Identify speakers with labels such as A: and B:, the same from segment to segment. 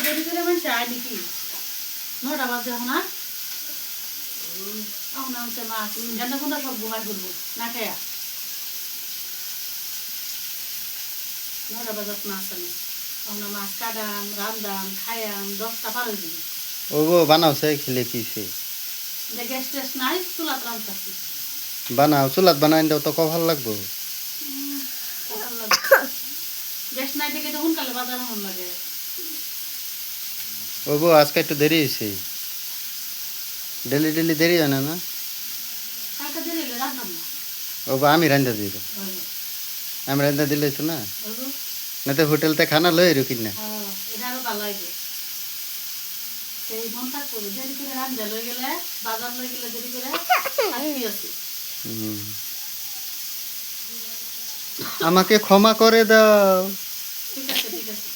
A: দেরি করে মানুষ আয় নাকি 9টা বাজে এখন এখন আনছে মাছ গান্ডা গুন্ডা সব ঘুমাই করবো না খায়া 9টা বাজাত মাছ আনে এখন মাছ কাটাম রান্দাম খায়াম 10টা পার হয়ে যাবে
B: ও গো বানাওছে খেলে কিছে
A: গ্যাস টেস নাই চুলাত রান্তাছি
B: বানাও চুলাত বানাই দাও তো কো ভালো লাগবো
A: গ্যাস নাই দেখে তখন কালে বাজার মন লাগে
B: ও গো আজকে একটু দেরি হয়েছে ডেলি ডেলি দেরি হয় না না
A: কালকে দেরি হলে রান্তাম না
B: ও গো আমি রান্না দিব আমি রান্না দিলে তো না না তো হোটেলতে খানা লই রুকিন না
A: এটা আরো ভালো লাগে সেই মন থাকবো দেরি করে রান্না লই গেলে বাজার লই গেলে দেরি করে শান্তি আছে
B: আমাকে ক্ষমা করে দাও
A: ঠিক আছে ঠিক আছে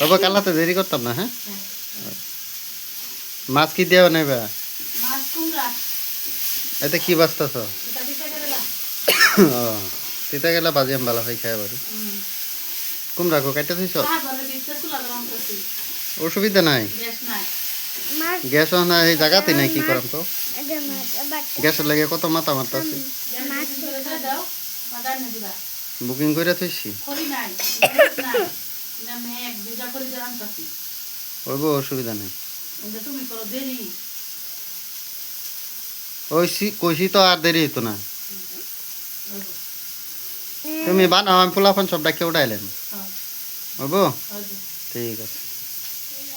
B: বাবা কালাতে দেরি করতাম না হ্যাঁ
A: হ্যাঁ
B: মাছ কি দেওয়া নেবা
A: মাছ কুমড়া
B: এতে কি বাঁচতেছ
A: এটা দিতে গেলে
B: ও তিতা গেলে বাজি আমি ভালো হয় খাই বাড়ি কুমড়া কো কাটতে থইছ
A: তারপরে দিতে চুলা রান্তাছি
B: অসুবিধা নাই
A: গ্যাস নাই
B: গ্যাস না এই জায়গাতে নাই কি করাম তো গ্যাসের লাগে কত মাথা মারতাছি
A: মাছ করে দাও বাজার না দিবা
B: বুকিং করে থইছি
A: করি নাই নাই না মেঘ বিজা করে রান্তাছি
B: ওই গো অসুবিধা নাই
A: কিন্তু তুমি করো দেরি
B: ওই কইছি তো আর দেরি হইতো না তুমি বানাও আমি পোলাপান সব ডাকে উঠাইলেন
A: হ্যাঁ
B: ওগো
A: হ্যাঁ
B: ঠিক আছে